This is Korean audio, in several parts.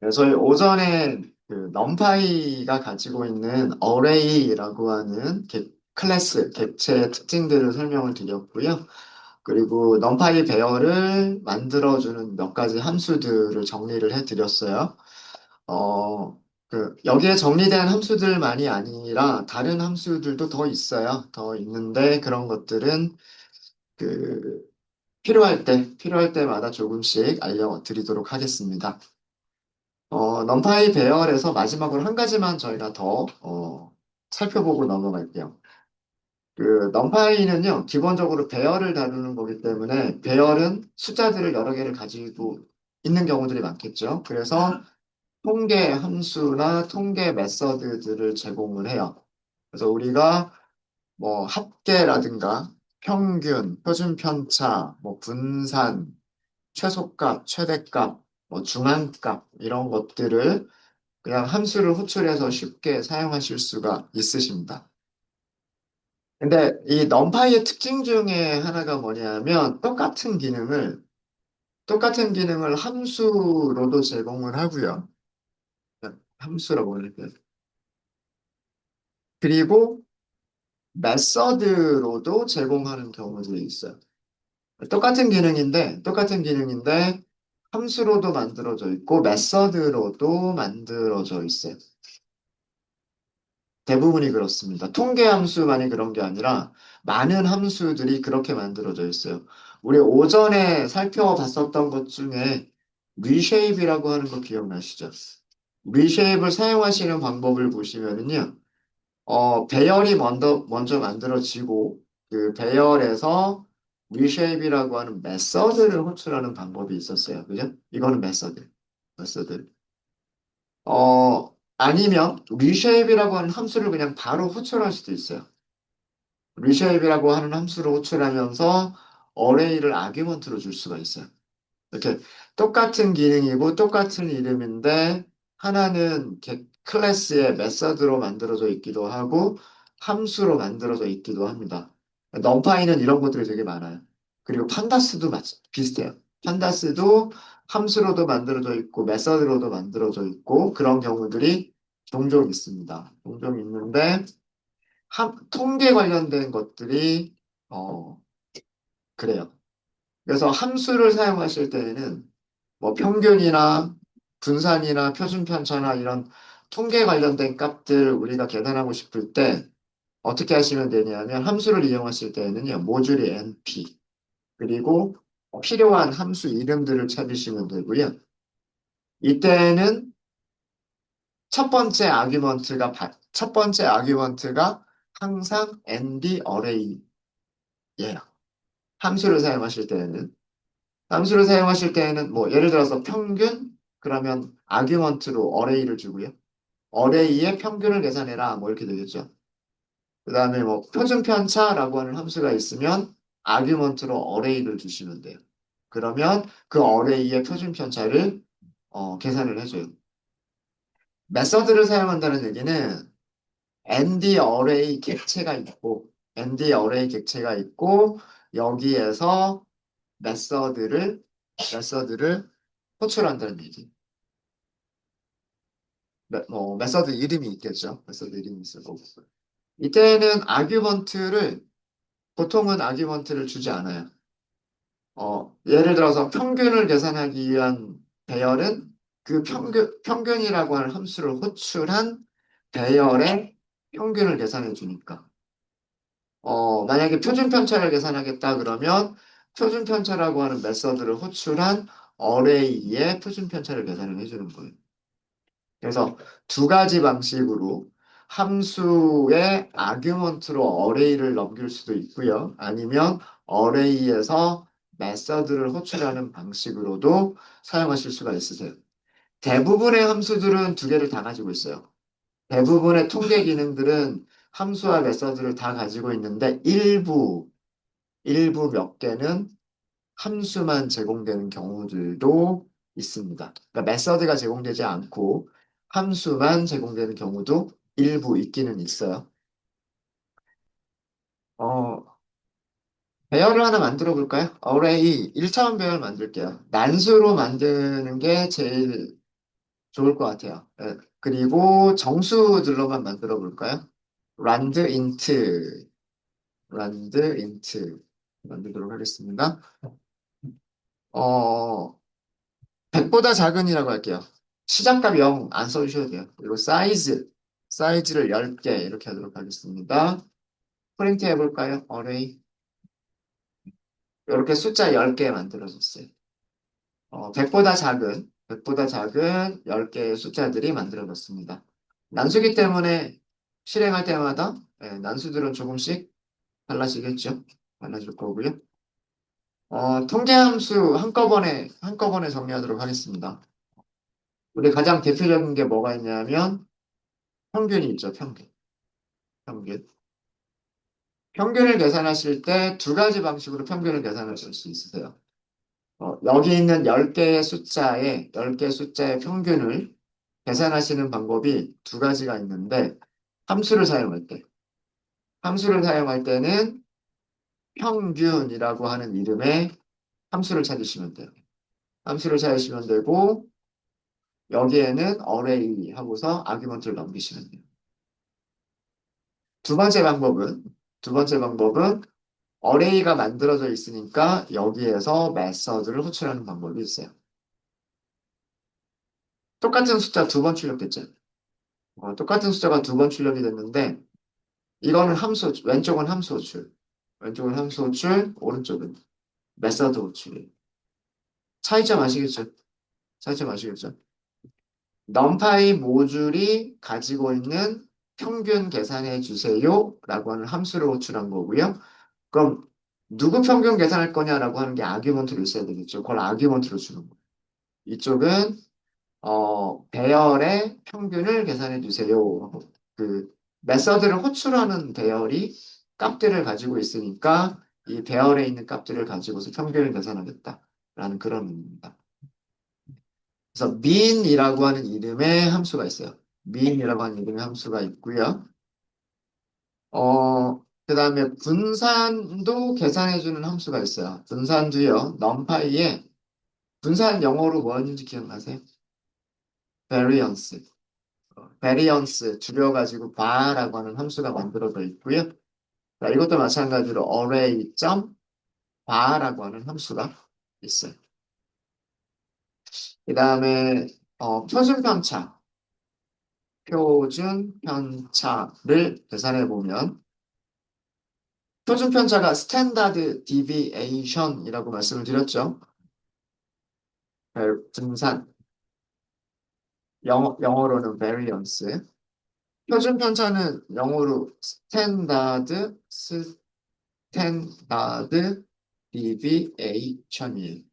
네, 저희 오전에 그 넘파이가 가지고 있는 어레이라고 하는 클래스, 객체의 특징들을 설명을 드렸고요. 그리고 넘파이 배열을 만들어주는 몇 가지 함수들을 정리를 해드렸어요. 어, 여기에 정리된 함수들만이 아니라 다른 함수들도 더 있어요. 더 있는데 그런 것들은 그 필요할 때마다 조금씩 알려드리도록 하겠습니다. 넘파이 배열에서 마지막으로 한 가지만 저희가 더 살펴보고 넘어갈게요. 넘파이는요, 기본적으로 배열을 다루는 거기 때문에 배열은 숫자들을 여러 개를 가지고 있는 경우들이 많겠죠. 그래서 통계 함수나 통계 메서드들을 제공을 해요. 그래서 우리가 뭐 합계라든가 평균, 표준 편차, 뭐 분산, 최소값, 최대값, 뭐 중앙값 이런 것들을 그냥 함수를 호출해서 쉽게 사용하실 수가 있으십니다. 근데 이 넘파이의 특징 중에 하나가 뭐냐면 똑같은 기능을 함수로도 제공을 하고요. 함수라고 할게요. 그리고 메서드로도 제공하는 경우들이 있어요. 똑같은 기능인데 함수로도 만들어져 있고 메서드로도 만들어져 있어요. 대부분이 그렇습니다. 통계 함수만이 그런 게 아니라 많은 함수들이 그렇게 만들어져 있어요. 우리 오전에 살펴봤었던 것 중에 reshape이라고 하는 거 기억나시죠? reshape을 사용하시는 방법을 보시면은요, 배열이 먼저 만들어지고 그 배열에서 reshape이라고 하는 메서드를 호출하는 방법이 있었어요. 그죠? 이거는 메서드. 아니면 reshape이라고 하는 함수를 그냥 바로 호출할 수도 있어요. reshape이라고 하는 함수를 호출하면서 어레이를 아규먼트로 줄 수가 있어요. 이렇게 똑같은 기능이고 똑같은 이름인데 하나는 클래스의 메서드로 만들어져 있기도 하고 함수로 만들어져 있기도 합니다. 넘파이는 이런 것들이 되게 많아요. 그리고 판다스도 비슷해요. 판다스도 함수로도 만들어져 있고 메서드로도 만들어져 있고 그런 경우들이 종종 있습니다. 종종 있는데 통계 관련된 것들이 어, 그래요. 그래서 함수를 사용하실 때에는 뭐 평균이나 분산이나 표준 편차나 이런 통계 관련된 값들 우리가 계산하고 싶을 때 어떻게 하시면 되냐면 함수를 이용하실 때에는요 모듈이 np 그리고 필요한 함수 이름들을 찾으시면 되고요. 이때는 첫 번째 아규먼트가 항상 ND 어레이예요. 함수를 사용하실 때에는 뭐 예를 들어서 평균 그러면 아규먼트로 어레이를 주고요. 어레이의 평균을 계산해라 뭐 이렇게 되겠죠. 그다음에 뭐 표준 편차라고 하는 함수가 있으면 아규먼트로 어레이를 주시면 돼요. 그러면 그 어레이의 표준 편차를 계산을 해줘요. 메서드를 사용한다는 얘기는 ND 어레이 객체가 있고 여기에서 메서드를 메서드를 호출한다는 얘기. 메서드 이름이 있겠죠. 메서드 이름이 있을 거고. 이때는 보통은 아규먼트를 주지 않아요. 예를 들어서 평균을 계산하기 위한 배열은 그 평균이라고 하는 함수를 호출한 배열의 평균을 계산해 주니까. 만약에 표준 편차를 계산하겠다 그러면 표준 편차라고 하는 메서드를 호출한 어레이의 표준 편차를 계산을 해주는 거예요. 그래서 두 가지 방식으로 함수의 아규먼트로 어레이를 넘길 수도 있고요. 아니면 어레이에서 메서드를 호출하는 방식으로도 사용하실 수가 있으세요. 대부분의 함수들은 두 개를 다 가지고 있어요. 대부분의 통계 기능들은 함수와 메서드를 다 가지고 있는데 일부 몇 개는 함수만 제공되는 경우들도 있습니다. 그러니까 메서드가 제공되지 않고 함수만 제공되는 경우도 일부 있기는 있어요. 어, 배열을 하나 만들어 볼까요? 어레이 1차원 배열 만들게요. 난수로 만드는 게 제일 좋을 것 같아요. 예, 그리고 정수들로만 만들어 볼까요? 란드 인트, 란드 인트 만들도록 하겠습니다. 어, 100보다 작은이라고 할게요. 시작값 0 안 써주셔도 돼요. 그리고 사이즈를 10개 이렇게 하도록 하겠습니다. 프린트 해볼까요? 어레이. 이렇게 숫자 10개 만들어줬어요. 100보다 작은 10개의 숫자들이 만들어졌습니다. 난수기 때문에 실행할 때마다 난수들은 조금씩 달라지겠죠. 달라질 거고요. 통계함수 한꺼번에 정리하도록 하겠습니다. 우리 가장 대표적인 게 뭐가 있냐면 평균이 있죠, 평균. 평균. 평균을 계산하실 때 두 가지 방식으로 평균을 계산하실 수 있으세요. 여기 있는 10개의 숫자의 평균을 계산하시는 방법이 두 가지가 있는데, 함수를 사용할 때. 함수를 사용할 때는 평균이라고 하는 이름의 함수를 찾으시면 돼요. 함수를 찾으시면 되고, 여기에는 array 하고서 아규먼트를 넘기시면 돼요. 두 번째 방법은, 두 번째 방법은 array가 만들어져 있으니까 여기에서 메서드를 호출하는 방법이 있어요. 똑같은 숫자 두 번 출력됐죠. 똑같은 숫자가 두 번 출력이 됐는데 이거는 왼쪽은 함수 호출, 왼쪽은 함수 호출, 오른쪽은 메서드 호출이에요. 차이점 아시겠죠? 차이점 아시겠죠? numpy 모듈이 가지고 있는 평균 계산해 주세요라고 하는 함수를 호출한 거고요. 그럼 누구 평균 계산할 거냐라고 하는 게 아규먼트로 있어야 되겠죠. 그걸 아규먼트로 주는 거예요. 이쪽은 배열의 평균을 계산해 주세요. 그 메서드를 호출하는 배열이 값들을 가지고 있으니까 이 배열에 있는 값들을 가지고서 평균을 계산하겠다라는 그런 의미입니다. 그래서 mean이라고 하는 이름의 함수가 있어요. mean이라고 하는 이름의 함수가 있고요. 그 다음에 분산도 계산해주는 함수가 있어요. 분산도요. numpy에 분산 영어로 뭐였는지 기억나세요? variance. variance 줄여가지고 bar라고 하는 함수가 만들어져 있고요. 자, 이것도 마찬가지로 array.bar라고 하는 함수가 있어요. 그 다음에 표준 편차를 계산해 보면 표준 편차가 스탠다드 디비에이션이라고 말씀을 드렸죠. 분산 영어로는 variance. 표준 편차는 영어로 스탠다드 디비에이션이에요.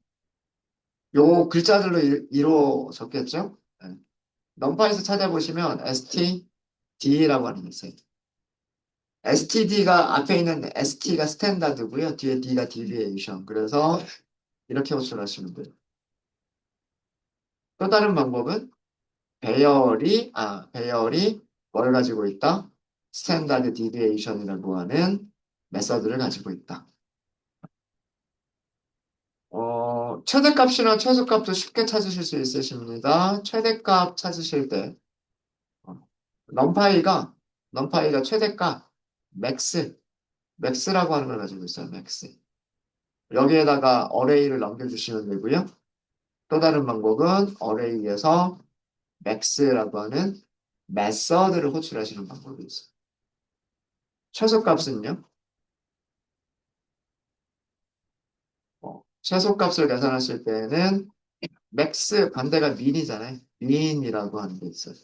요 글자들로 이루어졌겠죠? 네. 넘파에서 찾아보시면 STD라고 하는 게 있어요. STD가 앞에 있는 ST가 스탠다드고요. 뒤에 D가 디비에이션. 그래서 이렇게 호출하시면 돼요. 또 다른 방법은 배열이 뭘 가지고 있다? 스탠다드 디비에이션이라고 하는 메서드를 가지고 있다. 최대값이나 최소값도 쉽게 찾으실 수 있으십니다. 최대값 찾으실 때 어, 넘파이가 최대값 맥스라고 하는 걸 가지고 있어요. 맥스. 여기에다가 어레이를 넘겨주시면 되고요. 또 다른 방법은 어레이에서 맥스라고 하는 메서드를 호출하시는 방법이 있어요. 최소값은요? 최소값을 계산하실 때는 맥스 반대가 민이잖아요. 민이라고 하는 게 있어요.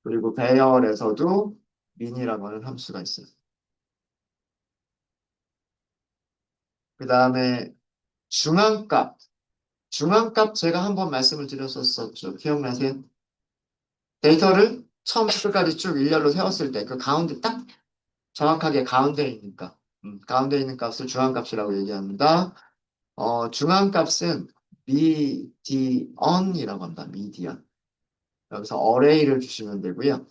그리고 배열에서도 민이라고 하는 함수가 있어요. 그 다음에 중앙값. 중앙값 제가 한번 말씀을 드렸었죠. 기억나세요? 데이터를 처음부터 끝까지 쭉 일렬로 세웠을 때 그 가운데 딱 정확하게 가운데에 있는 값. 가운데 있는 값을 중앙값이라고 얘기합니다. 중앙값은 median이라고 합니다. median. 여기서 array를 주시면 되고요.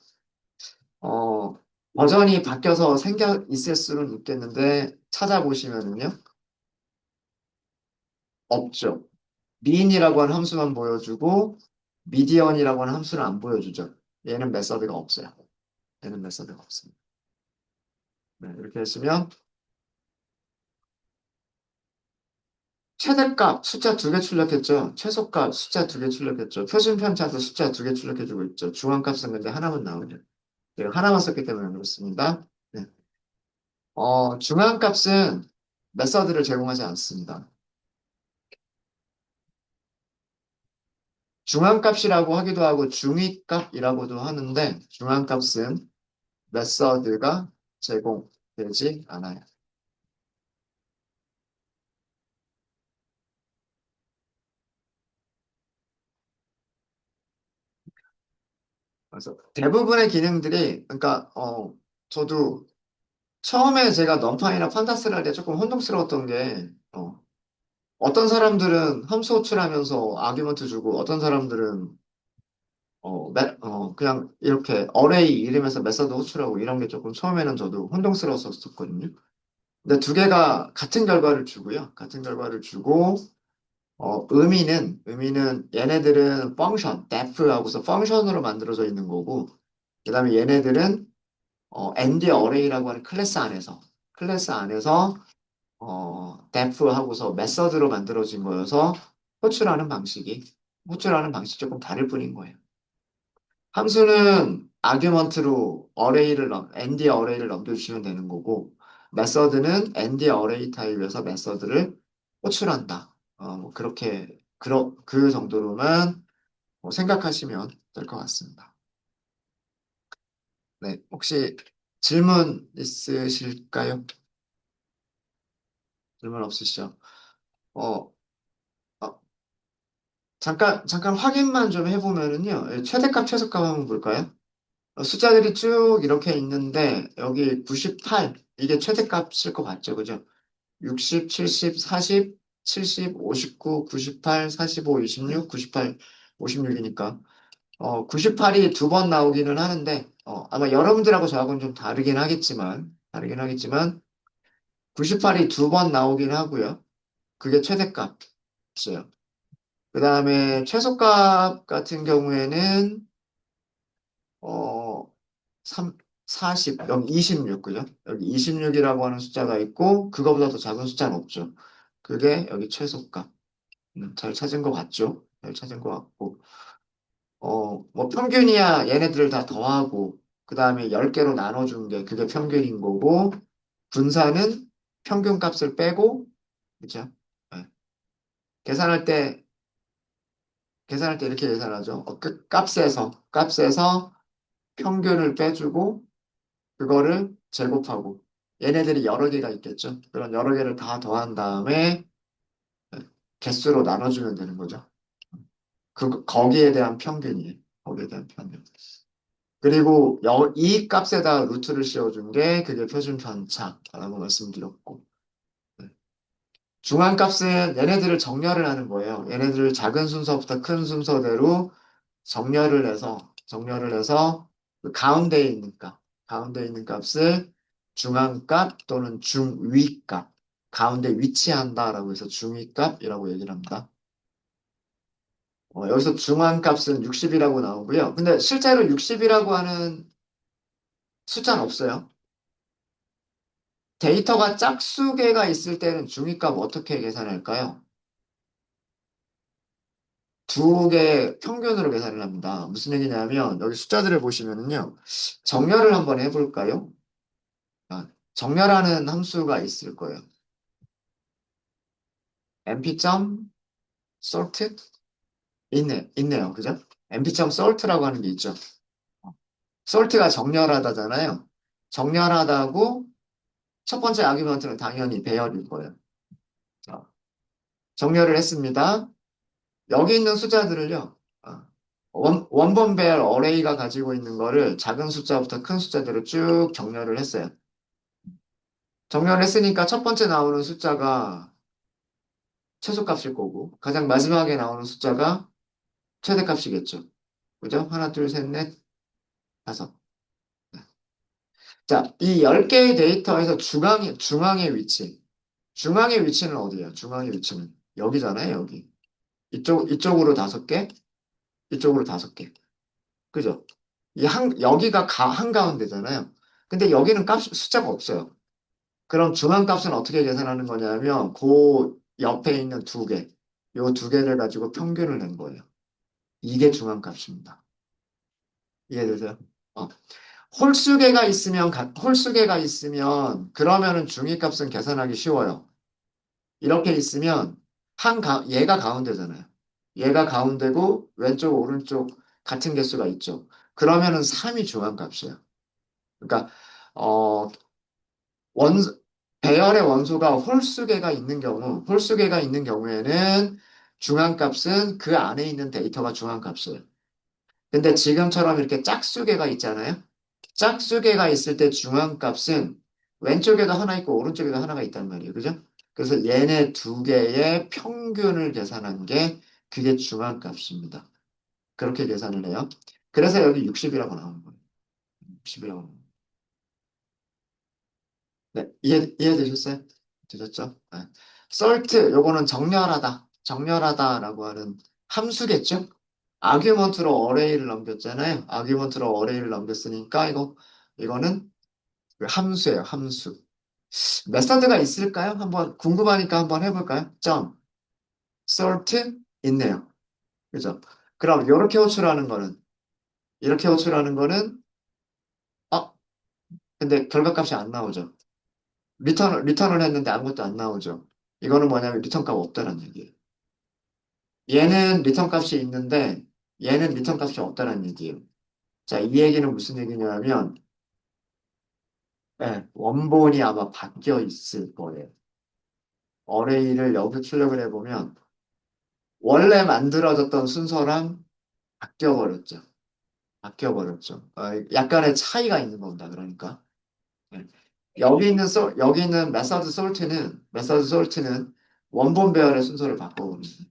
어, 버전이 바뀌어서 생겨 있을 수는 있겠는데 찾아보시면은요. 없죠. mean이라고 하는 함수만 보여주고 median이라고 하는 함수는 안 보여주죠. 얘는 메서드가 없어요. 얘는 메서드가 없습니다. 네, 이렇게 했으면 최대값 숫자 두 개 출력했죠. 최소값 숫자 두 개 출력했죠. 표준 편차도 숫자 두 개 출력해주고 있죠. 중앙값은 근데 하나만 나오죠. 제가 하나만 썼기 때문에 그렇습니다. 네. 중앙값은 메서드를 제공하지 않습니다. 중앙값이라고 하기도 하고 중위값이라고도 하는데 중앙값은 메서드가 제공되지 않아요. 그래서 대부분의 기능들이 그러니까 저도 처음에 제가 넘파이나 판다스를 할 때 조금 혼동스러웠던 게 어떤 사람들은 함수 호출하면서 아규먼트 주고 어떤 사람들은 그냥 이렇게 어레이 이름에서 메서드 호출하고 이런 게 조금 처음에는 저도 혼동스러웠었거든요. 근데 두 개가 같은 결과를 주고요. 같은 결과를 주고 의미는 얘네들은 펑션, def하고서 펑션으로 만들어져 있는 거고 그다음에 얘네들은 ND 어레이라고 하는 클래스 안에서 def 하고서 메서드로 만들어진 거여서 호출하는 방식이 조금 다를 뿐인 거예요. 함수는 아규먼트로 ND 어레이를 넘겨주시면 되는 거고 메서드는 ND 어레이 타입에서 메서드를 호출한다. 뭐 그 정도로만 뭐 생각하시면 될 것 같습니다. 네, 혹시 질문 있으실까요? 질문 없으시죠? 어, 어, 잠깐 확인만 좀 해보면은요. 최대값, 최소값 한번 볼까요? 숫자들이 쭉 이렇게 있는데, 여기 98, 이게 최대값일 것 같죠? 그죠? 60, 70, 40, 70, 59, 98, 45, 26, 98, 56이니까. 98이 두 번 나오기는 하는데, 아마 여러분들하고 저하고는 좀 다르긴 하겠지만, 98이 두 번 나오긴 하고요. 그게 최대값이에요. 그 다음에 최소값 같은 경우에는 어, 3, 40, 여기 26, 그죠? 여기 26이라고 하는 숫자가 있고 그거보다 더 작은 숫자는 없죠. 그게 여기 최소값. 잘 찾은 것 같죠? 잘 찾은 것 같고 뭐 평균이야 얘네들을 다 더하고 그 다음에 10개로 나눠준 게 그게 평균인 거고 분산은 평균값을 빼고 그죠? 네. 계산할 때 계산할 때 이렇게 계산하죠. 값에서 평균을 빼주고 그거를 제곱하고 얘네들이 여러 개가 있겠죠. 그런 여러 개를 다 더한 다음에 개수로 나눠주면 되는 거죠. 거기에 대한 평균이에요. 거기에 대한 평균. 그리고 이 값에다 루트를 씌워준 게 그게 표준 편차라고 말씀드렸고 중앙값은 얘네들을 정렬을 하는 거예요. 얘네들을 작은 순서부터 큰 순서대로 정렬을 해서 그 가운데에 있는 값을 중앙값 또는 중위값, 가운데 위치한다라고 해서 중위값이라고 얘기를 합니다. 여기서 중앙값은 60이라고 나오고요. 근데 실제로 60이라고 하는 숫자는 없어요. 데이터가 짝수개가 있을 때는 중위값 어떻게 계산할까요? 두 개 평균으로 계산을 합니다. 무슨 얘기냐면 여기 숫자들을 보시면은요. 정렬을 한번 해볼까요? 정렬하는 함수가 있을 거예요. mp.sort 있네요. 그죠? mp.sort라고 하는 게 있죠. sort가 정렬하다잖아요. 정렬하다고 첫 번째 아규먼트는 당연히 배열일 거예요. 자, 정렬을 했습니다. 여기 있는 숫자들을요. 원본 배열 어레이가 가지고 있는 거를 작은 숫자부터 큰 숫자대로 쭉 정렬을 했어요. 정렬을 했으니까 첫 번째 나오는 숫자가 최소값일 거고 가장 마지막에 나오는 숫자가 최대값이겠죠. 그죠? 하나, 둘, 셋, 넷, 다섯. 자, 이 10개의 데이터에서 중앙의 위치는 어디예요? 중앙의 위치는 여기잖아요, 여기. 이쪽으로 다섯 개, 이쪽으로 다섯 개. 그죠? 여기가 한가운데잖아요. 근데 여기는 숫자가 없어요. 그럼 중앙값은 어떻게 계산하는 거냐면, 그 옆에 있는 두 개, 요 두 개를 가지고 평균을 낸 거예요. 이게 중앙값입니다. 이해되세요? 어. 홀수계가 있으면, 그러면은 중위값은 계산하기 쉬워요. 이렇게 있으면, 얘가 가운데잖아요. 얘가 가운데고, 왼쪽, 오른쪽 같은 개수가 있죠. 그러면은 3이 중앙값이에요. 그러니까, 어, 원, 배열의 원소가 홀수계가 있는 경우에는 중앙값은 그 안에 있는 데이터가 중앙값이에요. 근데 지금처럼 이렇게 짝수계가 있잖아요. 짝수계가 있을 때 중앙값은 왼쪽에도 하나 있고 오른쪽에도 하나가 있단 말이에요. 그죠? 그래서 얘네 두 개의 평균을 계산한 게 그게 중앙값입니다. 그렇게 계산을 해요. 그래서 여기 60이라고 나오는 거예요. 60이라고. 네, 이해되셨어요? 되셨죠? 네. 썰트, 요거는 정렬하다라고 하는 함수겠죠? 아규먼트로 어레이를 넘겼잖아요. 아규먼트로 어레이를 넘겼으니까 이거는 그 함수예요, 함수. 메서드가 있을까요? 한번 궁금하니까 한번 해볼까요? sort 있네요. 그죠? 그럼 이렇게 호출하는 거는 아, 근데 결과값이 안 나오죠. 리턴을 했는데 아무것도 안 나오죠. 이거는 뭐냐면 리턴 값 없다는 얘기예요. 얘는 리턴 값이 있는데 얘는 리턴 값이 없다는 얘기예요. 자, 이 얘기는 무슨 얘기냐면 원본이 아마 바뀌어 있을 거예요. 어레이를 여기 출력을 해보면 원래 만들어졌던 순서랑 바뀌어버렸죠. 바뀌어버렸죠. 약간의 차이가 있는 겁니다. 그러니까. 네. 여기 있는 메서드 솔트는 원본 배열의 순서를 바꿔버립니다.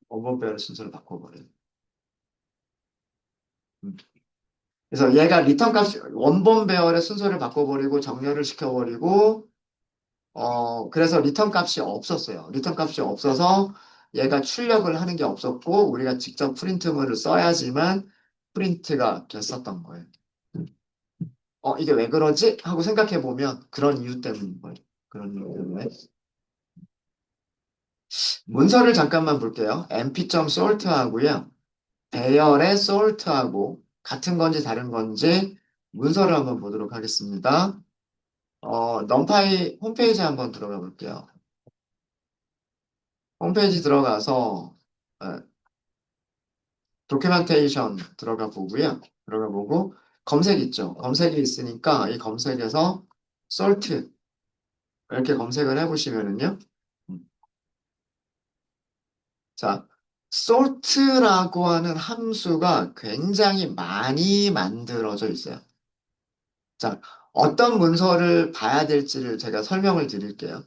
원본 배열의 순서를 바꿔버려요. 음. 그래서 얘가 원본 배열의 순서를 바꿔버리고 정렬을 시켜버리고, 그래서 리턴 값이 없었어요. 리턴 값이 없어서 얘가 출력을 하는 게 없었고, 우리가 직접 프린트물을 써야지만 프린트가 됐었던 거예요. 이게 왜 그러지? 하고 생각해보면 그런 이유 때문인 거예요. 그런 이유 때문에. 문서를 잠깐만 볼게요. mp.sort 하고요. 배열의 sort하고 같은 건지 다른 건지 문서를 한번 보도록 하겠습니다. 넘파이 홈페이지 한번 들어가 볼게요. 홈페이지 들어가서 도큐멘테이션 들어가 보고요. 들어가 보고 검색 있죠. 검색이 있으니까 이 검색에서 sort 이렇게 검색을 해보시면은요. 음, 자, sort라고 하는 함수가 굉장히 많이 만들어져 있어요. 자, 어떤 문서를 봐야 될지를 제가 설명을 드릴게요.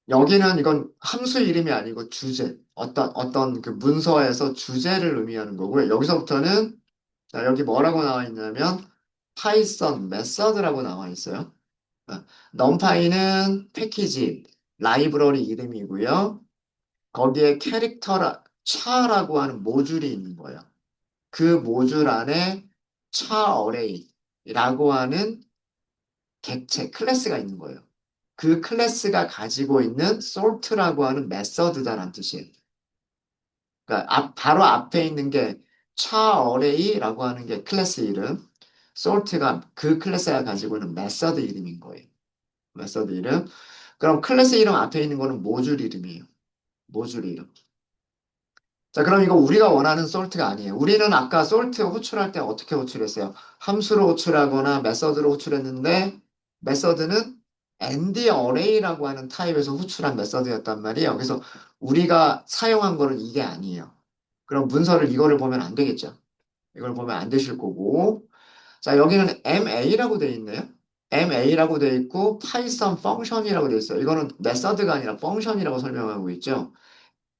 여기는 이건 함수 이름이 아니고 주제, 어떤 그 문서에서 주제를 의미하는 거고요. 여기서부터는, 자, 여기 뭐라고 나와 있냐면, 파이썬 메서드라고 나와 있어요. 넘파이는 패키지, 라이브러리 이름이고요. 거기에 차라고 하는 모듈이 있는 거예요. 그 모듈 안에 차 어레이라고 하는 클래스가 있는 거예요. 그 클래스가 가지고 있는 sort라고 하는 메서드다라는 뜻이에요. 그러니까 바로 앞에 있는 게 차어레이라고 하는 게 클래스 이름, sort가 그 클래스가 가지고 있는 메서드 이름인 거예요. 메서드 이름. 그럼 클래스 이름 앞에 있는 거는 모듈 이름이에요. 모듈 이름. 자, 그럼 이거 우리가 원하는 솔트가 아니에요. 우리는 아까 솔트 호출할 때 어떻게 호출했어요? 함수로 호출하거나 메서드로 호출했는데 메서드는 end array라고 하는 타입에서 호출한 메서드였단 말이에요. 그래서 우리가 사용한 거는 이게 아니에요. 그럼 문서를 이거를 보면 안 되겠죠. 이걸 보면 안 되실 거고. 자, 여기는 MA라고 돼 있네요. MA라고 돼 있고 파이썬 펑션이라고 돼 있어요. 이거는 메서드가 아니라 펑션이라고 설명하고 있죠.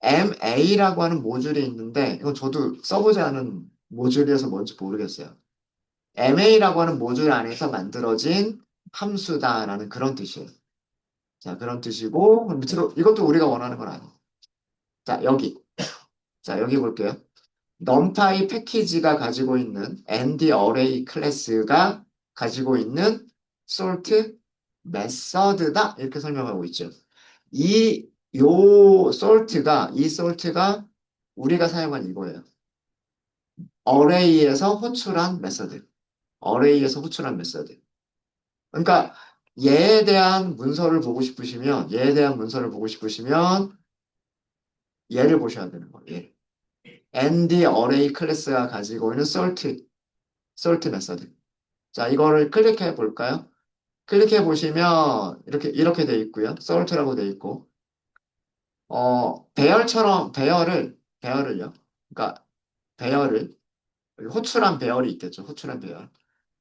MA라고 하는 모듈이 있는데 이건 저도 써보지 않은 모듈이어서 뭔지 모르겠어요. MA라고 하는 모듈 안에서 만들어진 함수다라는 그런 뜻이에요. 자, 그런 뜻이고, 그럼 밑으로, 이것도 우리가 원하는 건 아니에요. 자, 여기. 자, 여기 볼게요. numpy 패키지가 가지고 있는 and array 클래스가 가지고 있는 sort method다. 이렇게 설명하고 있죠. 이 sort가 우리가 사용한 이거예요. array에서 호출한 메서드. array에서 호출한 메서드. 그러니까 얘에 대한 문서를 보고 싶으시면 얘를 보셔야 되는 거예요. 얘. and array 클래스가 가지고 있는 sort 메서드. 자, 이거를 클릭해 볼까요? 클릭해 보시면 이렇게 돼 있고요. sort라고 돼 있고 배열을요. 그러니까 배열을 호출한 배열이 있겠죠. 호출한 배열.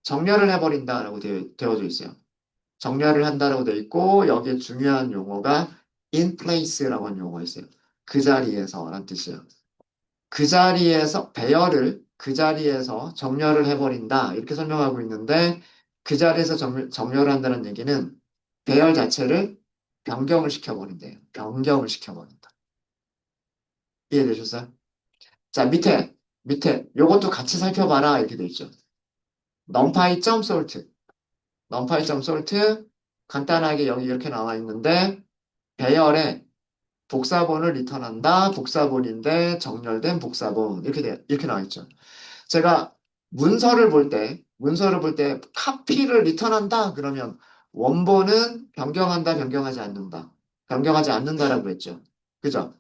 정렬을 해버린다라고 되어져 있어요. 정렬을 한다라고 돼 있고 여기에 중요한 용어가 in place라고 하는 용어가 있어요. 그 자리에서라는 뜻이에요. 그 자리에서 배열을 그 자리에서 정렬을 해버린다 이렇게 설명하고 있는데 그 자리에서 정렬을 한다는 얘기는 배열 자체를 변경을 시켜버린대요. 변경을 시켜버린다. 이해되셨어요? 자, 밑에 요것도 같이 살펴봐라 이렇게 돼 있죠. numpy.sort numpy.sort 간단하게 여기 이렇게 나와 있는데 배열에 복사본을 리턴한다. 복사본인데 정렬된 복사본 이렇게 나와 있죠. 제가 문서를 볼 때 카피를 리턴한다 그러면 원본은 변경한다, 변경하지 않는다. 변경하지 않는다라고 했죠. 그죠?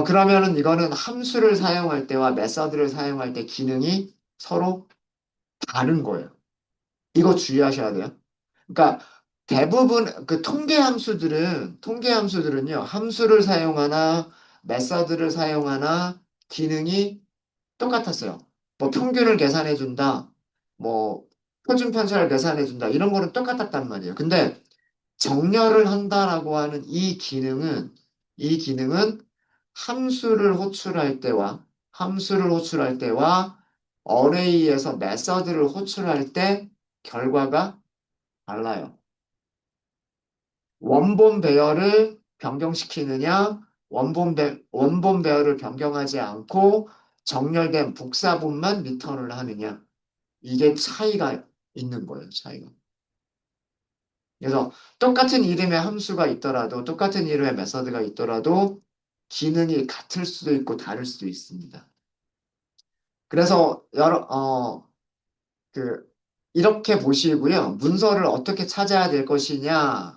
그러면은 이거는 함수를 사용할 때와 메서드를 사용할 때 기능이 서로 다른 거예요. 이거 주의하셔야 돼요. 그러니까 대부분 그 통계 함수들은요. 함수를 사용하나 메서드를 사용하나 기능이 똑같았어요. 뭐 평균을 계산해 준다. 뭐 표준 편차를 계산해 준다. 이런 거는 똑같았단 말이에요. 근데 정렬을 한다라고 하는 이 기능은 함수를 호출할 때와 어레이에서 메서드를 호출할 때 결과가 달라요. 원본 배열을 변경시키느냐, 원본 배열을 변경하지 않고 정렬된 복사본만 리턴을 하느냐. 이게 차이가 있는 거예요, 차이가. 그래서 똑같은 이름의 함수가 있더라도, 똑같은 이름의 메서드가 있더라도 기능이 같을 수도 있고 다를 수도 있습니다. 그래서 이렇게 보시고요. 문서를 어떻게 찾아야 될 것이냐,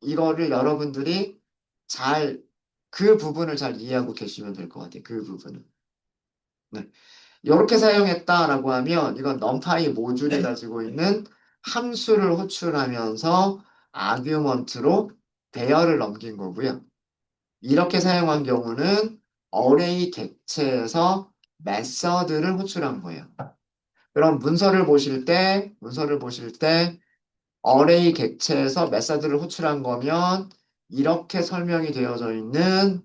이거를 여러분들이 잘, 그 부분을 잘 이해하고 계시면 될 것 같아요. 그 부분은. 네. 이렇게 사용했다라고 하면 이건 numpy 모듈이 가지고 있는 함수를 호출하면서 아규먼트로 배열을 넘긴 거고요. 이렇게 사용한 경우는 array 객체에서 메서드를 호출한 거예요. 그럼 문서를 보실 때 array 객체에서 메서드를 호출한 거면 이렇게 설명이 되어져 있는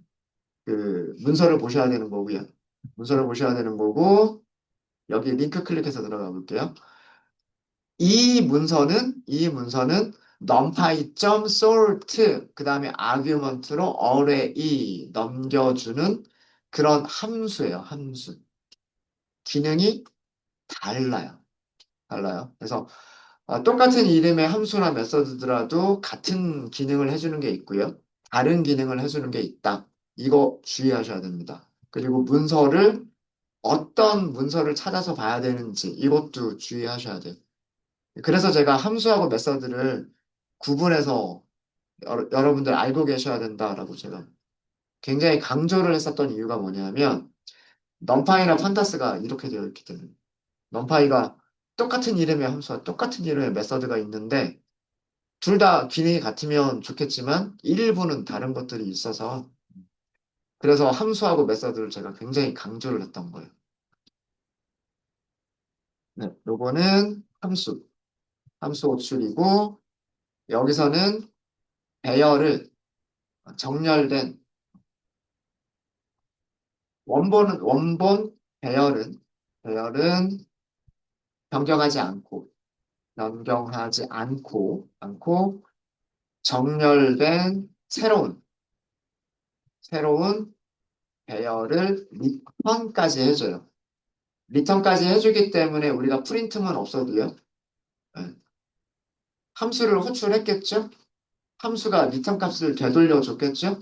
그 문서를 보셔야 되는 거고요. 문서를 보셔야 되는 거고 여기 링크 클릭해서 들어가 볼게요. 이 문서는 numpy.sort 그 다음에 argument로 array 넘겨주는 그런 함수예요. 함수. 기능이 달라요. 달라요. 그래서 똑같은 이름의 함수나 메서드더라도 같은 기능을 해주는 게 있고요. 다른 기능을 해주는 게 있다. 이거 주의하셔야 됩니다. 그리고 어떤 문서를 찾아서 봐야 되는지 이것도 주의하셔야 돼요. 그래서 제가 함수하고 메서드를 구분해서 여러분들 알고 계셔야 된다라고 제가 굉장히 강조를 했었던 이유가 뭐냐면 넘파이나 판다스가 이렇게 되어 있기 때문에 넘파이가 똑같은 이름의 함수와 똑같은 이름의 메서드가 있는데 둘 다 기능이 같으면 좋겠지만 일부는 다른 것들이 있어서 그래서 함수하고 메서드를 제가 굉장히 강조를 했던 거예요. 네, 요거는 함수 호출이고 여기서는 배열을 정렬된 원본 배열은 변경하지 않고 정렬된 새로운 배열을 리턴까지 해줘요. 리턴까지 해주기 때문에 우리가 프린트만 없어도요. 네, 함수를 호출했겠죠? 함수가 리턴 값을 되돌려 줬겠죠?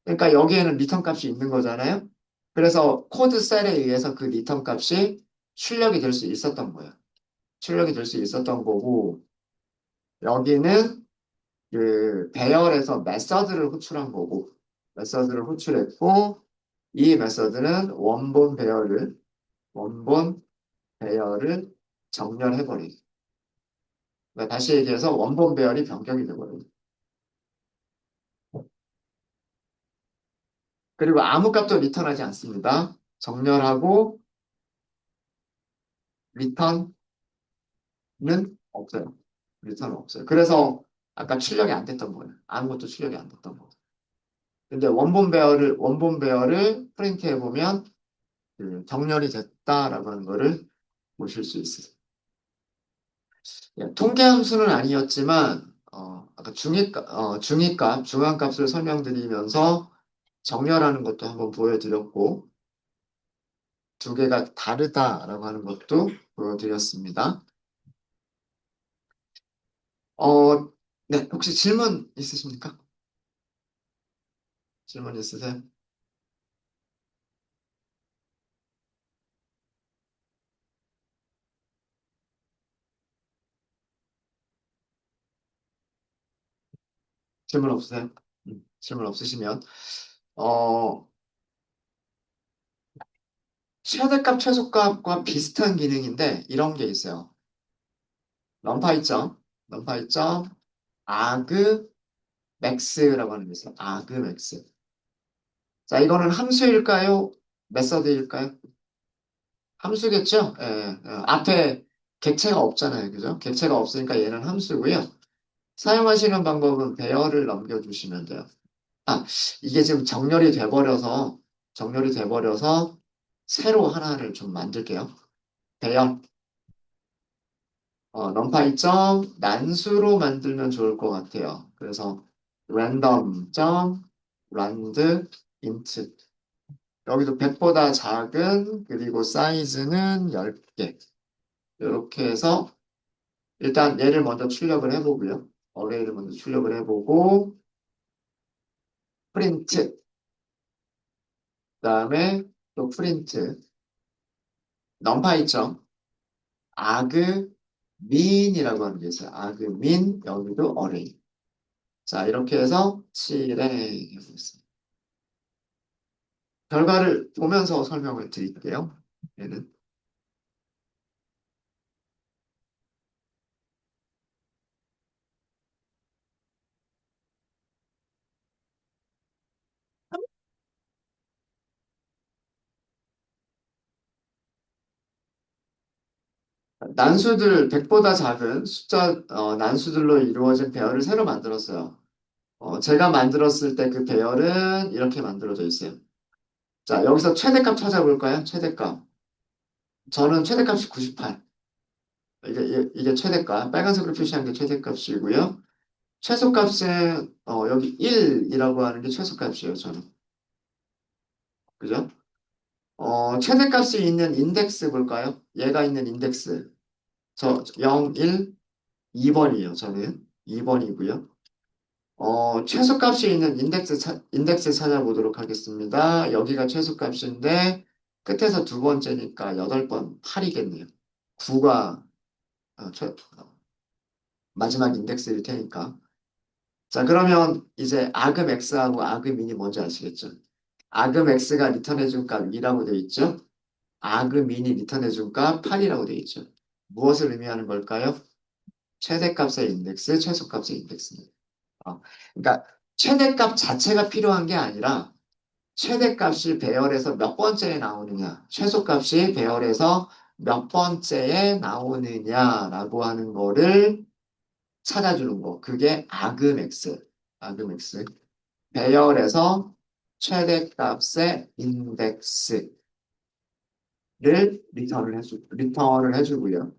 그러니까 여기에는 리턴 값이 있는 거잖아요. 그래서 코드 셀에 의해서 그 리턴 값이 출력이 될 수 있었던 거예요. 출력이 될 수 있었던 거고, 여기는 그 배열에서 메서드를 호출한 거고, 메서드를 호출했고, 이 메서드는 원본 배열을 정렬해버리고, 그러니까 다시 얘기해서 원본 배열이 변경이 되버려요. 그리고 아무 값도 리턴하지 않습니다. 정렬하고 리턴은 없어요. 리턴은 없어요. 그래서 아까 출력이 안 됐던 거예요. 아무것도 출력이 안 됐던 거. 근데 원본 배열을 프린트해 보면 그 정렬이 됐다라고 하는 거를 보실 수 있어요. 예, 통계 함수는 아니었지만 아까 중앙값을 설명드리면서 정렬하는 것도 한번 보여드렸고 두 개가 다르다라고 하는 것도 보여드렸습니다. 어, 네, 혹시 질문 있으십니까? 질문 있으세요? 질문 없으세요? 질문 없으시면 어, 최대값, 최소값과 비슷한 기능인데 이런 게 있어요. 넌파이점, 아그 맥스라고 하는 게 있어요. 아그 맥스. 자, 이거는 함수일까요? 메서드일까요? 함수겠죠? 예, 앞에 객체가 없잖아요. 그죠? 객체가 없으니까 얘는 함수고요. 사용하시는 방법은 배열을 넘겨주시면 돼요. 아, 이게 지금 정렬이 돼버려서 새로 하나를 좀 만들게요. 배열, numPy 점 난수로 만들면 좋을 것 같아요. 그래서 random 점 rand int 여기도 100보다 작은 그리고 사이즈는 10개 이렇게 해서 일단 얘를 먼저 출력을 해보고요. 어레이를 먼저 출력을 해보고 프린트 그다음에 또 프린트 numPy 점 아그 민이라고 하는 게 있어요. 아그 민 여기도 어레이. 자 이렇게 해서 실행해보겠습니다. 결과를 보면서 설명을 드릴게요. 얘는 난수들 100보다 작은 난수들로 이루어진 배열을 새로 만들었어요. 제가 만들었을 때 그 배열은 이렇게 만들어져 있어요. 자, 여기서 최대값 찾아볼까요? 최대값. 저는 최대값이 98. 이게 최대값. 빨간색으로 표시한 게 최대값이고요. 최소값은 여기 1이라고 하는 게 최소값이에요. 저는. 그죠? 최대값이 있는 인덱스 볼까요? 얘가 있는 인덱스. 0, 1, 2번이에요. 저는 2번이고요. 최소값이 있는 인덱스 찾아보도록 하겠습니다. 여기가 최소값인데 끝에서 두 번째니까 8번 8이겠네요. 9가 마지막 인덱스일 테니까. 자, 그러면 이제 아금 x하고 아금 민이 뭔지 아시겠죠? 아금 x가 리턴해준 값 2라고 되어 있죠? 아금 민이 리턴해준 값 8이라고 되어 있죠? 무엇을 의미하는 걸까요? 최대값의 인덱스, 최소값의 인덱스입니다. 그러니까 최대값 자체가 필요한 게 아니라 최대값이 배열에서 몇 번째에 나오느냐, 최소값이 배열에서 몇 번째에 나오느냐라고 하는 거를 찾아주는 거. 그게 아그맥스. 배열에서 최대값의 인덱스를 리턴을 해주고요.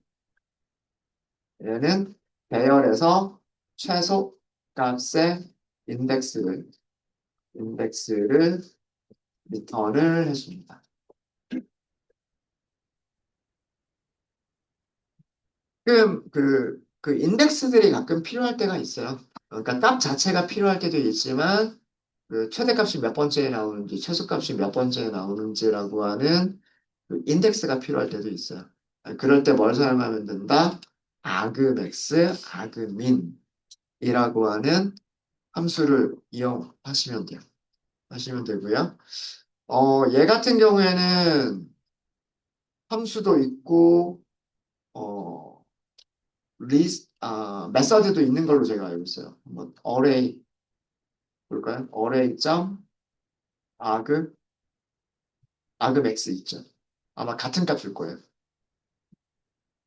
얘는 배열에서 최소값. 값의 인덱스를, 인덱스를 리턴을 해줍니다. 그 인덱스들이 가끔 필요할 때가 있어요. 그러니까 값 자체가 필요할 때도 있지만, 그 최대값이 몇 번째에 나오는지, 최소값이 몇 번째에 나오는지라고 하는 그 인덱스가 필요할 때도 있어요. 그럴 때 뭘 사용하면 된다? argmax, argmin이라고 하는 함수를 이용하시면 돼요. 하시면 되고요. 얘 같은 경우에는 함수도 있고, 어, 메서드도 있는 걸로 제가 알고 있어요. 한번 array 볼까요? array.arg, argmax 있죠. 아마 같은 값일 거예요.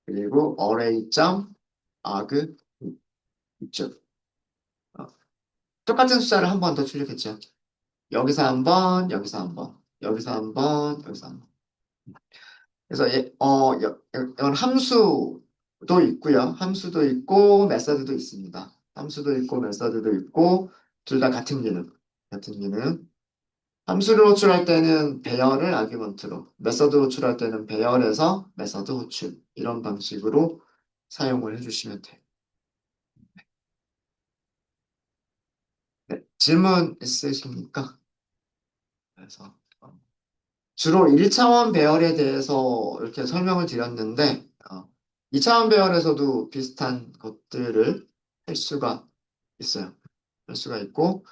그리고 array.arg 있죠. 어, 똑같은 숫자를 한 번 더 출력했죠. 여기서 한 번, 여기서 한 번, 여기서 한 번, 여기서 한 번. 그래서 이건 함수도 있고요. 함수도 있고 메서드도 있습니다. 함수도 있고 메서드도 있고 둘 다 같은 기능. 같은 기능. 함수를 호출할 때는 배열을 아규먼트로, 메서드 호출할 때는 배열에서 메서드 호출 이런 방식으로 사용을 해주시면 돼요. 네, 질문 있으십니까? 그래서 주로 1차원 배열에 대해서 이렇게 설명을 드렸는데 2차원 배열에서도 비슷한 것들을 할 수가 있어요. 할 수가 있고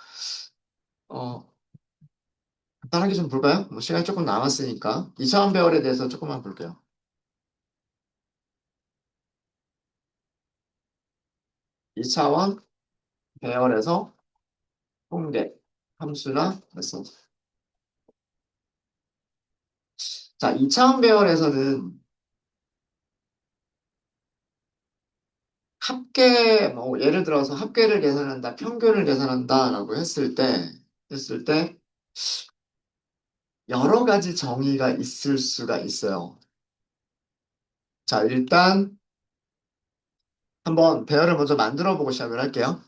어, 간단하게 좀 볼까요? 뭐 시간이 조금 남았으니까 2차원 배열에 대해서 조금만 볼게요. 2차원 배열에서 통계, 함수나 메소드. 자, 2차원 배열에서는 뭐 예를 들어서 합계를 계산한다, 평균을 계산한다라고 했을 때 여러 가지 정의가 있을 수가 있어요. 자, 일단 한번 배열을 먼저 만들어 보고 시작을 할게요.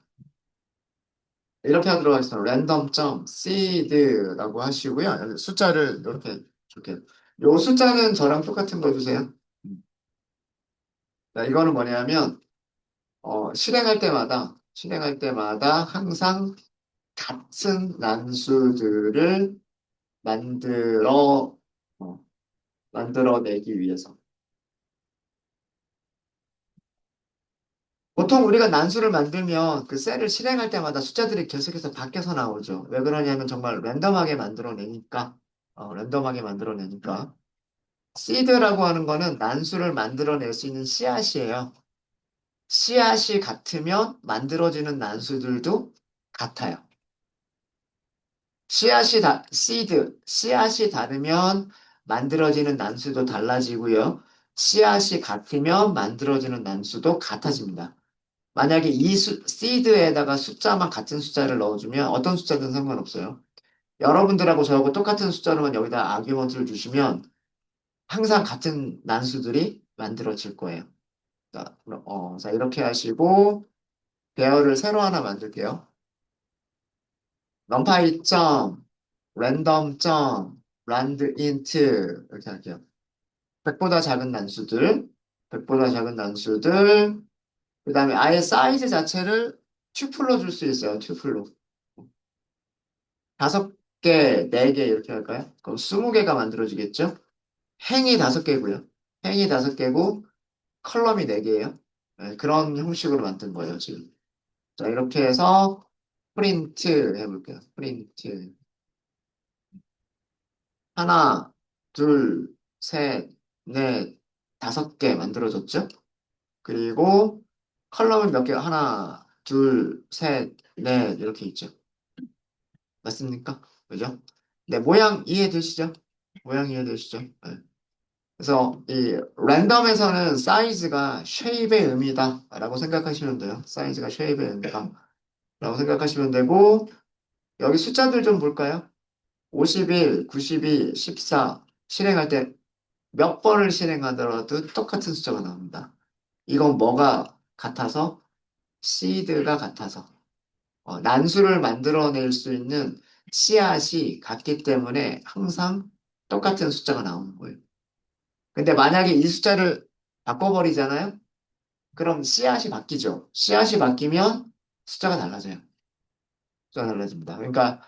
이렇게 하도록 하겠습니다. random.seed라고 하시고요. 여기 숫자를 이렇게 줄게요. 요 숫자는 저랑 똑같은 거 주세요. 자, 이거는 뭐냐면 실행할 때마다 항상 같은 난수들을 만들어 만들어내기 위해서. 보통 우리가 난수를 만들면 그 셀을 실행할 때마다 숫자들이 계속해서 바뀌어서 나오죠. 왜 그러냐면 정말 랜덤하게 만들어내니까. seed라고 하는 거는 난수를 만들어낼 수 있는 씨앗이에요. 씨앗이 같으면 만들어지는 난수들도 같아요. 씨앗이 다르면 만들어지는 난수도 달라지고요. 씨앗이 같으면 만들어지는 난수도 같아집니다. 만약에 시드에다가 숫자만 같은 숫자를 넣어주면 어떤 숫자든 상관없어요. 여러분들하고 저하고 똑같은 숫자로만 여기다 아규먼트를 주시면 항상 같은 난수들이 만들어질 거예요. 자, 이렇게 하시고 배열을 새로 하나 만들게요. numpy random randint 이렇게 할게요. 100보다 작은 난수들, 100보다 작은 난수들, 그 다음에 아예 사이즈 자체를 튜플로 줄 수 있어요. 튜플로. 5개, 4개 이렇게 할까요? 그럼 20개가 만들어지겠죠? 행이 5개고요. 행이 5개고 컬럼이 4개예요. 그런 형식으로 만든 거예요, 지금. 자, 이렇게 해서 프린트 해볼게요. 프린트. 하나, 둘, 셋, 넷, 5개 만들어졌죠? 그리고 컬럼은 몇 개? 하나, 둘, 셋, 넷 이렇게 있죠. 맞습니까? 그죠? 네, 모양 이해되시죠? 모양 이해되시죠? 네. 그래서 이 랜덤에서는 사이즈가 쉐입의 의미다 라고 생각하시면 돼요. 사이즈가 쉐입의 의미다 라고 생각하시면 되고 여기 숫자들 좀 볼까요? 51, 92, 14 실행할 때 몇 번을 실행하더라도 똑같은 숫자가 나옵니다. 이건 뭐가 같아서? 시드가 같아서. 난수를 만들어낼 수 있는 씨앗이 같기 때문에 항상 똑같은 숫자가 나오는 거예요. 근데 만약에 이 숫자를 바꿔버리잖아요? 그럼 씨앗이 바뀌죠. 씨앗이 바뀌면 숫자가 달라져요. 숫자가 달라집니다. 그러니까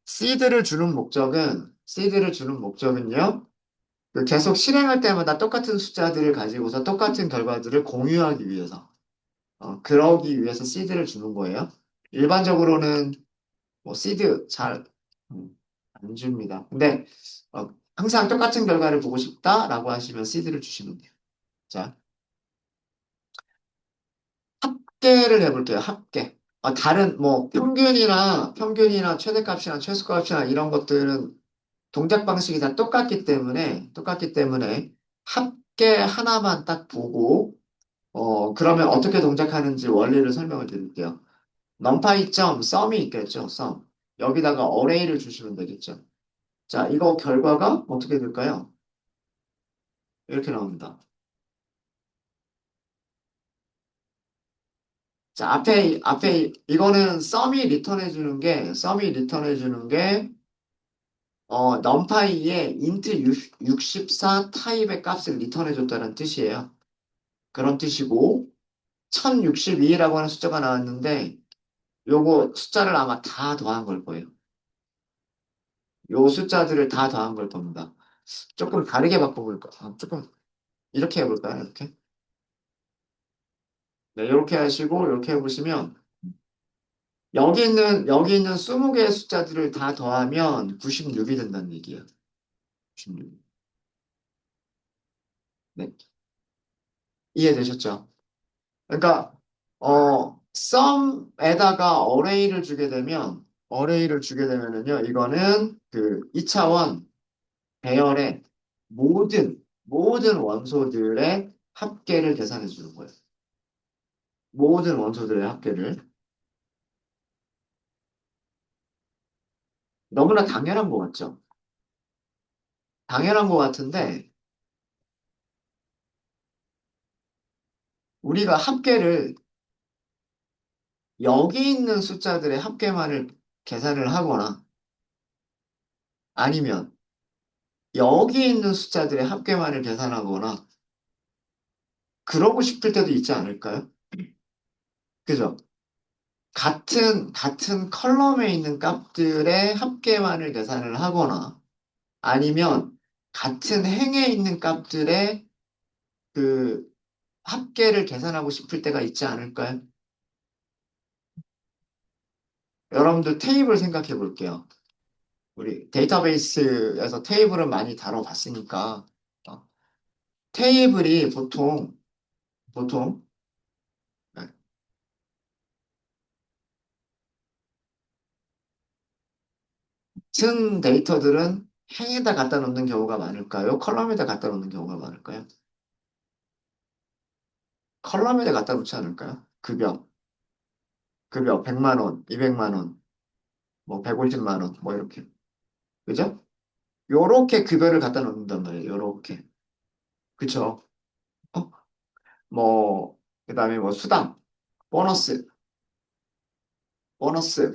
시드를 주는 목적은요, 그 계속 실행할 때마다 똑같은 숫자들을 가지고서 똑같은 결과들을 공유하기 위해서, 그러기 위해서 시드를 주는 거예요. 일반적으로는 뭐 시드 잘 안 줍니다. 근데 항상 똑같은 결과를 보고 싶다라고 하시면 시드를 주시면 돼요. 자, 합계를 해볼게요. 합계. 다른 뭐 평균이나 최대값이나 최소값이나 이런 것들은 동작 방식이 다 똑같기 때문에 합계 하나만 딱 보고 그러면 어떻게 동작하는지 원리를 설명을 드릴게요. numPy 점 썸이 있겠죠. 썸. 여기다가 어레이를 주시면 되겠죠. 자, 이거 결과가 어떻게 될까요? 이렇게 나옵니다. 자, 앞에 이거는 썸이 리턴해 주는 게 numpy에 int 64 타입의 값을 리턴해 줬다는 뜻이에요. 그런 뜻이고 1062라고 하는 숫자가 나왔는데 요거 숫자를 아마 다 더한 걸 거예요. 요 숫자들을 다 더한 걸 겁니다. 조금 다르게 바꿔볼까? 조금 이렇게 해볼까요? 이렇게? 네, 이렇게 하시고 이렇게 해보시면 여기 있는 20개의 숫자들을 다 더하면 96이 된다는 얘기예요. 96. 네, 이해되셨죠? 그러니까 sum에다가 어레이를 주게 되면은요. 이거는 그 2차원 배열의 모든 원소들의 합계를 계산해 주는 거예요. 모든 원소들의 합계를. 너무나 당연한 것 같죠? 당연한 것 같은데 우리가 합계를 여기 있는 숫자들의 합계만을 계산을 하거나 아니면 여기 있는 숫자들의 합계만을 계산하거나 그러고 싶을 때도 있지 않을까요? 그죠? 같은 컬럼에 있는 값들의 합계만을 계산을 하거나 아니면 같은 행에 있는 값들의 그 합계를 계산하고 싶을 때가 있지 않을까요? 여러분들 테이블 생각해 볼게요. 우리 데이터베이스에서 테이블을 많이 다뤄봤으니까 어, 테이블이 보통 네, 같은 데이터들은 행에다 갖다 놓는 경우가 많을까요? 컬럼에다 갖다 놓는 경우가 많을까요? 컬럼에다 갖다 놓지 않을까요? 급여 100만 원, 200만 원, 뭐 150만 원, 뭐 이렇게. 그죠? 요렇게 급여를 갖다 놓는단 말이에요. 요렇게. 그쵸? 어? 뭐, 그다음에 뭐 수당, 보너스, 보너스,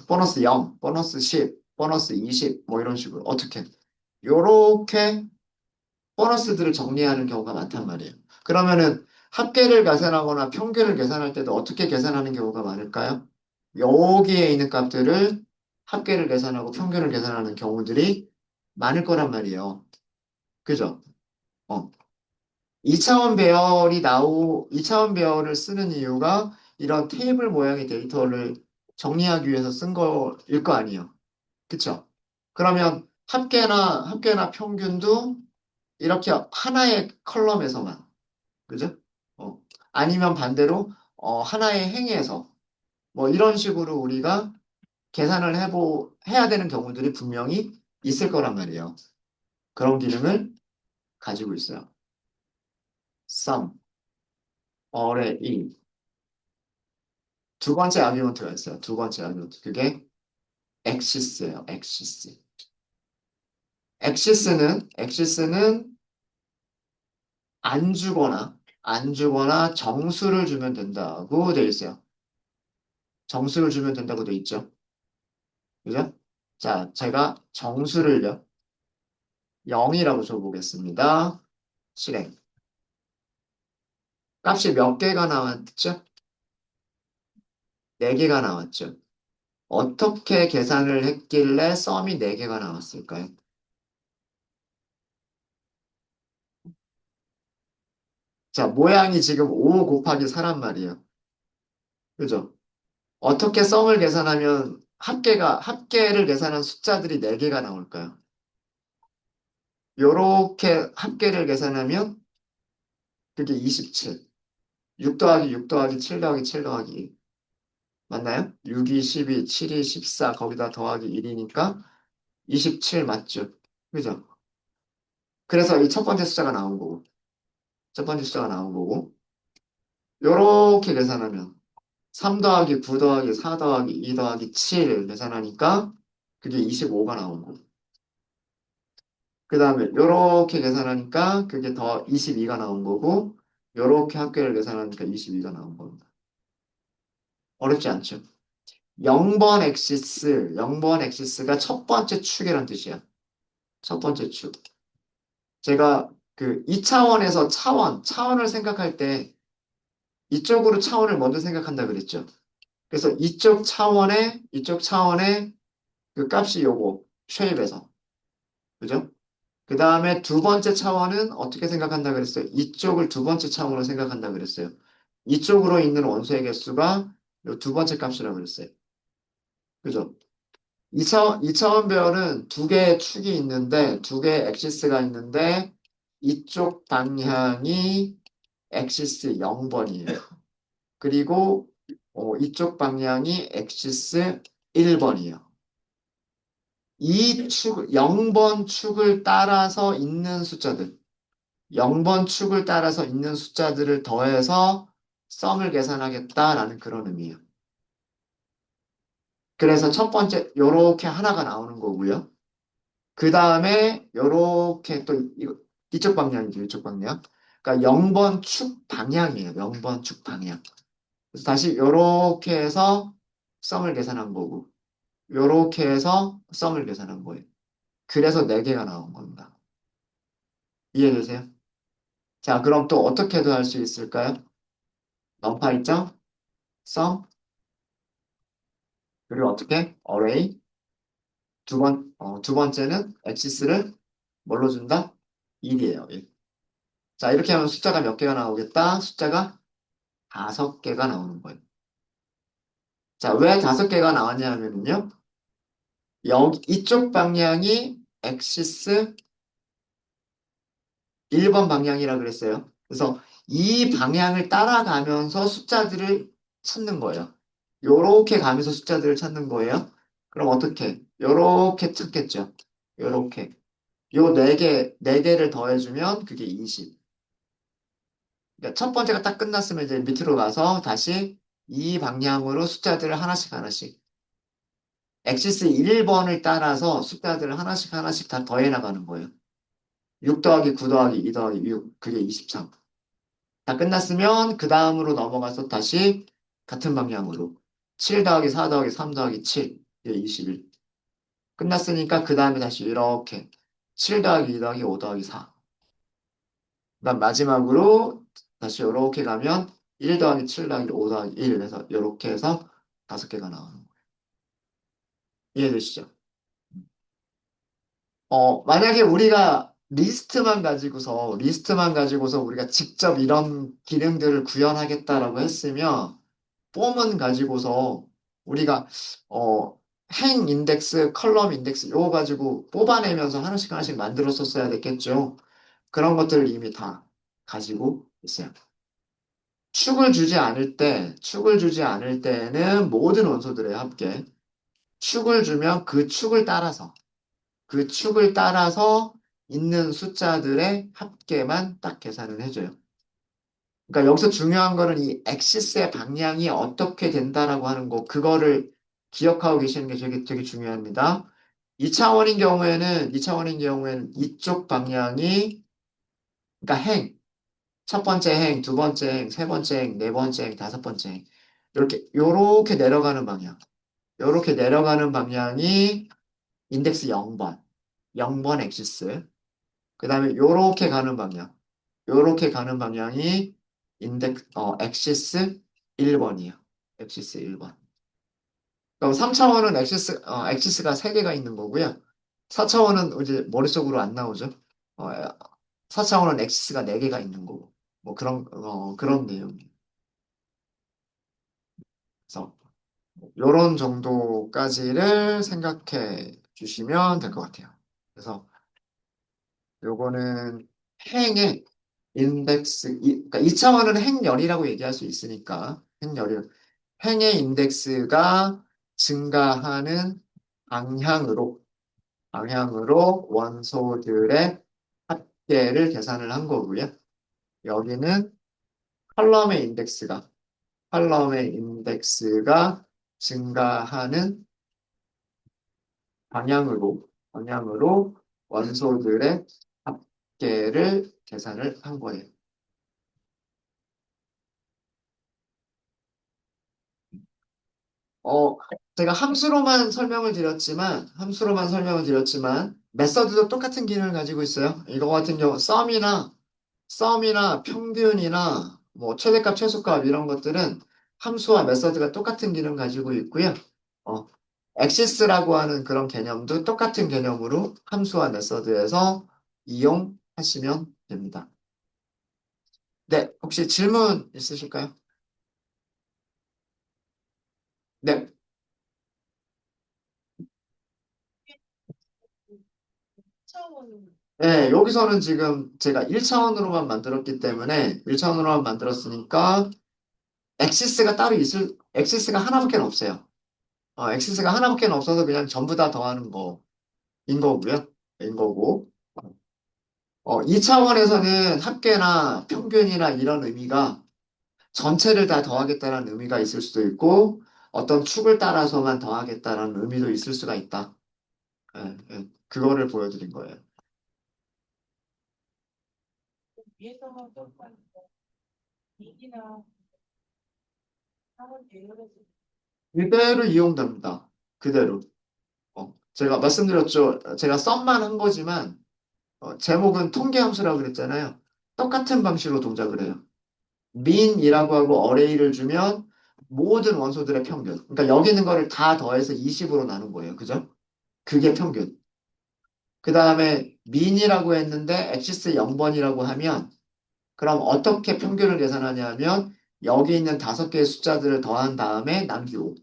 보너스 0, 보너스 10, 보너스 20, 뭐 이런 식으로. 어떻게? 요렇게 보너스들을 정리하는 경우가 많단 말이에요. 그러면은 합계를 계산하거나 평균을 계산할 때도 어떻게 계산하는 경우가 많을까요? 여기에 있는 값들을 합계를 계산하고 평균을 계산하는 경우들이 많을 거란 말이에요. 그죠? 어. 2차원 배열을 쓰는 이유가 이런 테이블 모양의 데이터를 정리하기 위해서 쓴 거일 거 아니에요. 그쵸? 그러면 합계나 평균도 이렇게 하나의 컬럼에서만, 그죠? 어. 아니면 반대로, 하나의 행에서, 뭐 이런 식으로 우리가 해야 되는 경우들이 분명히 있을 거란 말이에요. 그런 기능을 가지고 있어요. sum, array, 두 번째 아규먼트가 있어요. 두 번째 아규먼트. 그게 axis예요. axis. axis는 안 주거나 정수를 주면 된다고 되어 있어요. 정수를 주면 된다고 돼 있죠. 그죠? 자, 제가 정수를요, 0이라고 줘보겠습니다. 실행. 값이 몇 개가 나왔죠? 4개가 나왔죠. 어떻게 계산을 했길래 썸이 4개가 나왔을까요? 자, 모양이 지금 5 곱하기 4란 말이에요. 그죠? 어떻게 썸을 계산하면 합계를 계산한 숫자들이 4개가 나올까요? 요렇게 합계를 계산하면 그게 27. 6 더하기 6 더하기 7 더하기 7 더하기 1. 맞나요? 6이 12, 7이 14, 거기다 더하기 1이니까 27 맞죠? 그죠? 그래서 이 첫 번째 숫자가 나온 거고, 첫 번째 숫자가 나온 거고, 요렇게 계산하면 3 더하기 9 더하기 4 더하기 2 더하기 7 계산하니까 그게 25가 나온 거고, 그 다음에 요렇게 계산하니까 그게 더 22가 나온 거고, 요렇게 합계를 계산하니까 22가 나온 겁니다. 어렵지 않죠? 0번 엑시스, 0번 엑시스가 첫 번째 축이란 뜻이야. 첫 번째 축. 제가 그 2차원에서 차원을 생각할 때 이쪽으로 차원을 먼저 생각한다 그랬죠. 그래서 이쪽 차원에 그 값이 요거, 쉐입에서. 그죠? 그 다음에 두 번째 차원은 어떻게 생각한다 그랬어요? 이쪽을 두 번째 차원으로 생각한다 그랬어요. 이쪽으로 있는 원소의 개수가 요 두 번째 값이라고 그랬어요. 그죠? 2차원 배열은 두 개의 축이 있는데, 두 개의 엑시스가 있는데, 이쪽 방향이 엑시스 0번이에요. 그리고 이쪽 방향이 엑시스 1번이에요. 이 축, 0번 축을 따라서 있는 숫자들, 0번 축을 따라서 있는 숫자들을 더해서 썸을 계산하겠다라는 그런 의미예요. 그래서 첫 번째, 요렇게 하나가 나오는 거고요. 그 다음에 요렇게 또 이쪽 방향이죠. 이쪽 방향. 그러니까 0번 축 방향이에요. 0번 축 방향. 그래서 다시 요렇게 해서 썸을 계산한 거고 요렇게 해서 썸을 계산한 거예요. 그래서 4개가 나온 겁니다. 이해되세요? 자, 그럼 또 어떻게도 할 수 있을까요? 넘파 있죠? 썸 그리고 어떻게? array 두 번째는 엑시스를 뭘로 준다? 1이에요. 1. 자, 이렇게 하면 숫자가 몇 개가 나오겠다? 숫자가 5개가 나오는 거예요. 자, 왜 5개가 나왔냐면요. 이쪽 방향이 엑시스 1번 방향이라 그랬어요. 그래서 이 방향을 따라가면서 숫자들을 찾는 거예요. 요렇게 가면서 숫자들을 찾는 거예요. 그럼 어떻게? 요렇게 찾겠죠. 요렇게. 요 4개를 더해주면 그게 20. 그러니까 첫 번째가 딱 끝났으면 이제 밑으로 가서 다시 이 방향으로 숫자들을 하나씩 하나씩 엑시스 1번을 따라서 숫자들을 하나씩 하나씩 다 더해 나가는 거예요. 6 더하기 9 더하기 2 더하기 6 그게 23. 다 끝났으면 그 다음으로 넘어가서 다시 같은 방향으로 7 더하기 4 더하기 3 더하기 7 이게 21. 끝났으니까 그 다음에 다시 이렇게 7 더하기 2 더하기 5 더하기 4. 그다음 마지막으로 다시 이렇게 가면 1 더하기 7 더하기 5 더하기 1 해서 이렇게 해서 5개가 나오는 거예요. 이해되시죠? 만약에 우리가 리스트만 가지고서 우리가 직접 이런 기능들을 구현하겠다라고 했으면 폼은 가지고서 우리가 어, 행 인덱스, 컬럼 인덱스 요거 가지고 뽑아내면서 하나씩 하나씩 만들었었어야 됐겠죠. 그런 것들을 이미 다 가지고 있어요. 축을 주지 않을 때는 모든 원소들의 합계, 축을 주면 그 축을 따라서 있는 숫자들의 합계만 딱 계산을 해줘요. 그러니까 여기서 중요한 거는 이 엑시스의 방향이 어떻게 된다라고 하는 거, 그거를 기억하고 계시는 게 되게 중요합니다. 2차원인 경우에는 이쪽 방향이, 그러니까 첫 번째 행, 두 번째 행, 세 번째 행, 네 번째 행, 다섯 번째 행. 요렇게 내려가는 방향. 요렇게 내려가는 방향이 인덱스 0번. 0번 엑시스. 그 다음에 요렇게 가는 방향. 요렇게 가는 방향이 엑시스 1번이에요. 엑시스 1번. 그럼 3차원은 엑시스가 3개가 있는 거고요. 4차원은 이제 머릿속으로 안 나오죠. 어, 4차원은 엑시스가 4개가 있는 거고. 뭐 그런 내용이에요. 그래서 요런 정도까지를 생각해 주시면 될 것 같아요. 그래서 요거는 행의 그러니까 2차원은 행렬이라고 얘기할 수 있으니까 행의 인덱스가 증가하는 방향으로 원소들의 합계를 계산을 한 거고요. 여기는 컬럼의 인덱스가 증가하는 방향으로 원소들의 합계를 계산을 한 거예요. 어, 제가 함수로만 설명을 드렸지만, 메서드도 똑같은 기능을 가지고 있어요. 이거 같은 경우, 썸이나 평균이나, 뭐, 최대값, 최소값, 이런 것들은 함수와 메서드가 똑같은 기능 가지고 있고요. 어, 엑시스라고 하는 그런 개념도 똑같은 개념으로 함수와 메서드에서 이용하시면 됩니다. 네, 혹시 질문 있으실까요? 네. 네, 여기서는 지금 제가 1차원으로만 만들었기 때문에 1차원으로만 만들었으니까 엑시스가 하나밖에 없어요. 엑시스가 하나밖에 없어서 그냥 전부 다 더하는 거인 거고요. 인 거고. 2차원에서는 합계나 평균이나 이런 의미가 전체를 다 더하겠다는 의미가 있을 수도 있고 어떤 축을 따라서만 더하겠다는 의미도 있을 수가 있다. 예, 예. 그거를 보여드린 거예요. 그대로 이용됩니다. 그대로. 제가 말씀드렸죠. 제가 썸만 한 거지만, 제목은 통계함수라고 그랬잖아요. 똑같은 방식으로 동작을 해요. 민이라고 하고 어레이를 주면 모든 원소들의 평균. 그러니까 여기 있는 거를 다 더해서 20으로 나눈 거예요. 그죠? 그게 평균. 그 다음에 민이라고 했는데 엑시스 0번이라고 하면 그럼 어떻게 평균을 계산하냐면 여기 있는 5개의 숫자들을 더한 다음에 남기고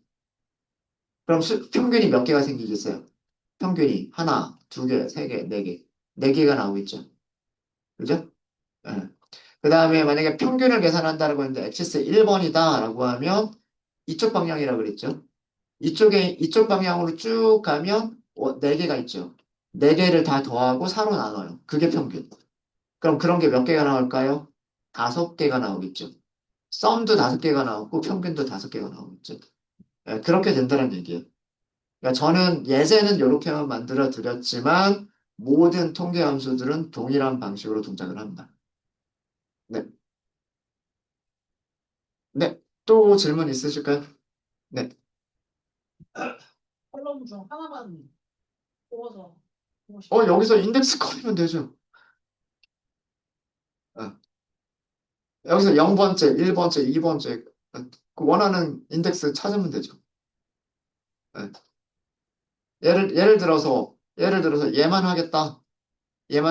그럼 평균이 몇 개가 생기겠어요? 평균이 하나, 두 개, 세 개, 네 개. 네 개가 나오겠죠. 그죠? 예. 그 다음에 만약에 평균을 계산한다고 했는데 엑시스 1번이다라고 하면 이쪽 방향이라고 그랬죠. 이쪽 방향으로 쭉 가면 네 개가 있죠. 네 개를 다 더하고 4로 나눠요. 그게 평균. 그럼 그런 게 몇 개가 나올까요? 5개가 나오겠죠. 썸도 5개가 나오고 평균도 5개가 나오겠죠. 예, 그렇게 된다는 얘기예요. 그러니까 저는 예제는 이렇게만 만들어 드렸지만 모든 통계 함수들은 동일한 방식으로 동작을 합니다. 네, 네. 또 질문 있으실까요? 네. 여기서 인덱스 꺼내면 되죠. 어, 여기서 0번째, 1번째, 2번째 그 원하는 인덱스 찾으면 되죠. 네. 예를 들어서 얘만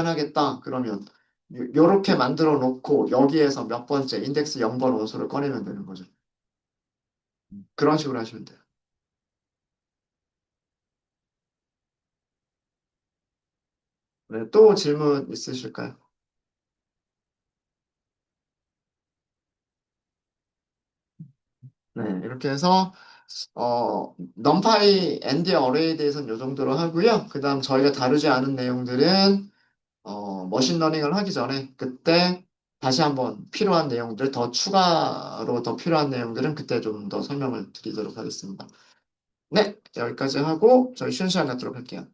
하겠다. 그러면 요렇게 만들어 놓고 여기에서 몇 번째 인덱스 0번 원소를 꺼내면 되는 거죠. 그런 식으로 하시면 돼요. 네, 또 질문 있으실까요? 네, 이렇게 해서 넘파이 앤디 어레이에 대해서는 이 정도로 하고요. 그다음 저희가 다루지 않은 내용들은 머신러닝을 하기 전에 그때 다시 한번 더 필요한 내용들은 그때 좀 더 설명을 드리도록 하겠습니다. 네, 여기까지 하고 저희 쉬는 시간 갖도록 할게요.